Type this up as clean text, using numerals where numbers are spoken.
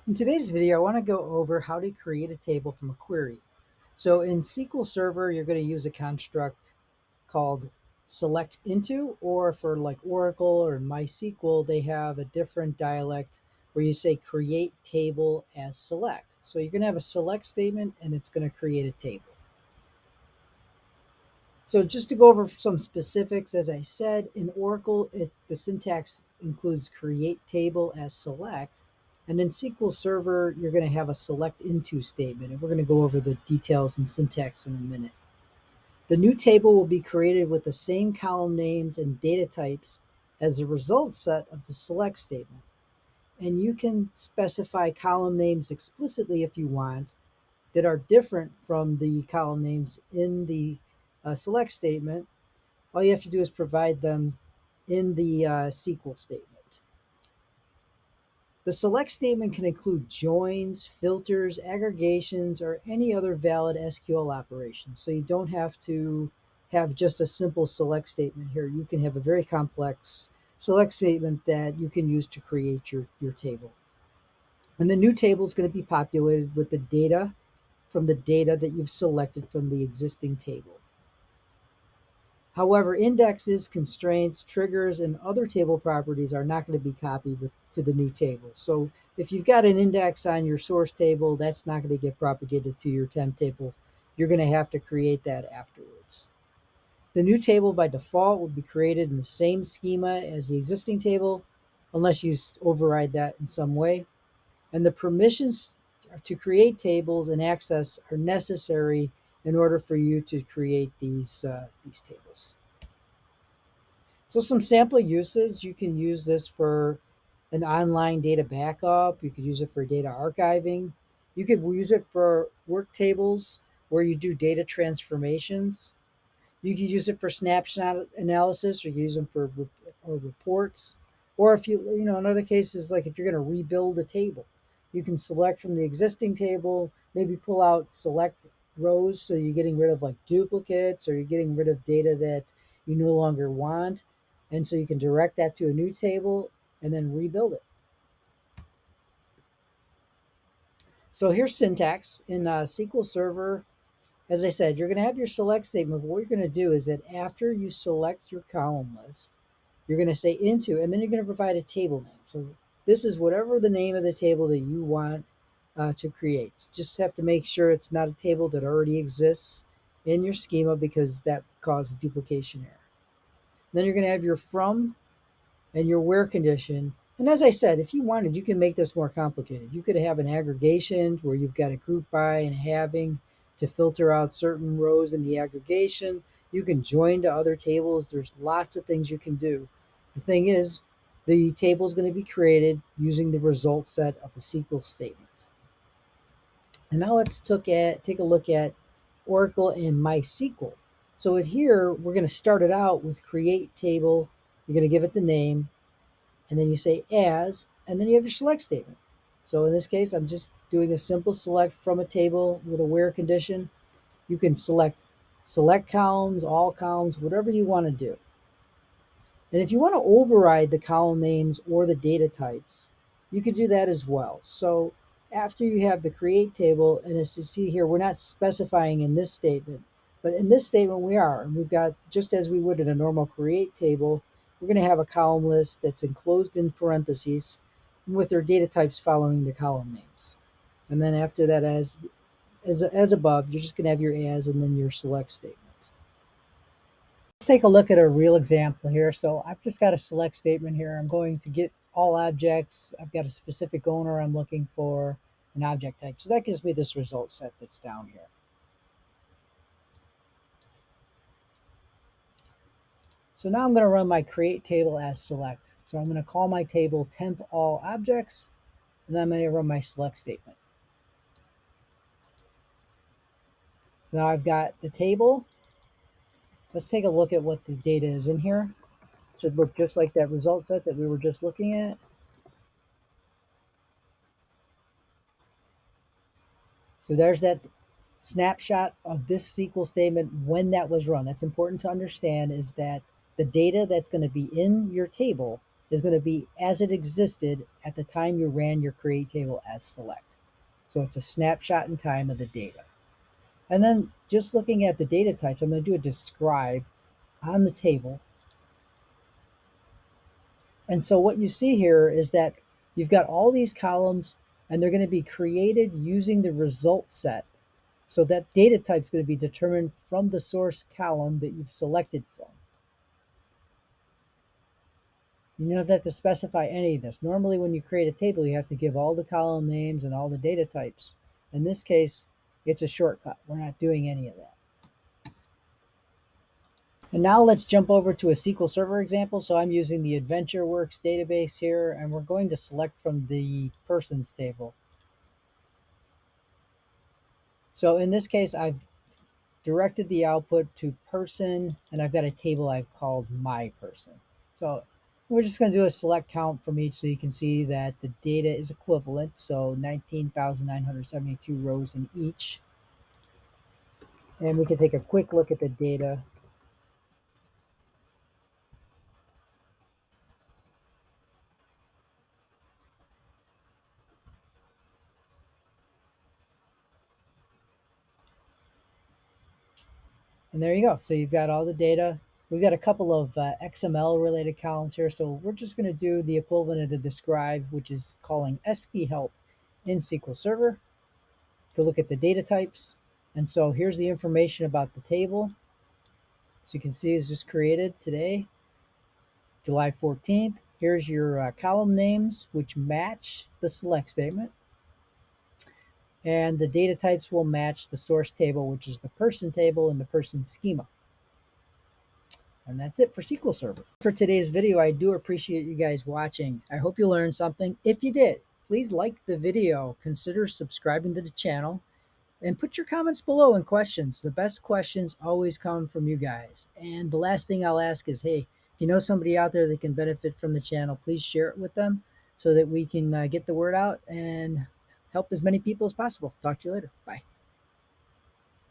In today's video, I want to go over how to create a table from a query. So in SQL Server, you're going to use a construct called select into, or for like Oracle or MySQL, they have a different dialect where you say create table as select. So you're going to have a select statement and it's going to create a table. So just to go over some specifics, as I said, in Oracle, the syntax includes create table as select. And in SQL Server, you're going to have a select into statement. And we're going to go over the details and syntax in a minute. The new table will be created with the same column names and data types as the result set of the select statement. And you can specify column names explicitly if you want that are different from the column names in the select statement. All you have to do is provide them in the SQL statement. The select statement can include joins, filters, aggregations, or any other valid SQL operation. So you don't have to have just a simple select statement here. You can have a very complex select statement that you can use to create your table. And the new table is going to be populated with the data from the data that you've selected from the existing table. However, indexes, constraints, triggers, and other table properties are not going to be copied to the new table. So if you've got an index on your source table, that's not going to get propagated to your temp table. You're going to have to create that afterwards. The new table by default will be created in the same schema as the existing table, unless you override that in some way. And the permissions to create tables and access are necessary in order for you to create these tables. So some sample uses, you can use this for an online data backup. You could use it for data archiving. You could use it for work tables where you do data transformations. You could use it for snapshot analysis, or use them for or reports. Or if in other cases, like if you're going to rebuild a table, you can select from the existing table, maybe pull out select rows. So you're getting rid of like duplicates, or you're getting rid of data that you no longer want. And so you can direct that to a new table and then rebuild it. So here's syntax in SQL Server. As I said, you're going to have your select statement. But what you're going to do is that after you select your column list, you're going to say into, and then you're going to provide a table name. So this is whatever the name of the table that you want to create. Just have to make sure it's not a table that already exists in your schema, because that causes duplication error. Then you're going to have your from and your where condition. And as I said, if you wanted, you can make this more complicated. You could have an aggregation where you've got a group by and having to filter out certain rows in the aggregation. You can join to other tables. There's lots of things you can do. The thing is, the table is going to be created using the result set of the SQL statement. And now let's take a look at Oracle and MySQL. So in here, we're going to start it out with create table. You're going to give it the name, and then you say as, and then you have your select statement. So in this case, I'm just doing a simple select from a table with a where condition. You can select columns, all columns, whatever you want to do. And if you want to override the column names or the data types, you could do that as well. So after you have the create table, and as you see here, we're not specifying in this statement, but in this statement we are. And we've got, just as we would in a normal create table, we're going to have a column list that's enclosed in parentheses with their data types following the column names. And then after that, as above, you're just going to have your as and then your select statement. Let's take a look at a real example here. So I've just got a select statement here. I'm going to get all objects. I've got a specific owner. I'm looking for an object type. So that gives me this result set that's down here. So now I'm going to run my create table as select. So I'm going to call my table temp all objects, and then I'm going to run my select statement. So now I've got the table. Let's take a look at what the data is in here. It should look just like that result set that we were just looking at. So there's that snapshot of this SQL statement when that was run. That's important to understand, is that the data that's going to be in your table is going to be as it existed at the time you ran your create table as select. So it's a snapshot in time of the data. And then just looking at the data types, I'm going to do a describe on the table. And so what you see here is that you've got all these columns and they're going to be created using the result set. So that data type is going to be determined from the source column that you've selected from. You don't have to specify any of this. Normally when you create a table, you have to give all the column names and all the data types. In this case, it's a shortcut. We're not doing any of that. And now let's jump over to a SQL Server example. So I'm using the AdventureWorks database here, and we're going to select from the persons table. So in this case, I've directed the output to person, and I've got a table I've called my person. So we're just going to do a select count from each so you can see that the data is equivalent. So 19,972 rows in each. And we can take a quick look at the data. And there you go. So you've got all the data. We've got a couple of XML related columns here. So we're just going to do the equivalent of the describe, which is calling SP help in SQL Server to look at the data types. And so here's the information about the table. So you can see it's just created today, July 14th. Here's your column names, which match the select statement. And the data types will match the source table, which is the person table and the person schema. And that's it for SQL Server. For today's video, I do appreciate you guys watching. I hope you learned something. If you did, please like the video, consider subscribing to the channel, and put your comments below and questions. The best questions always come from you guys. And the last thing I'll ask is, hey, if you know somebody out there that can benefit from the channel, please share it with them so that we can get the word out and help as many people as possible. Talk to you later. Bye.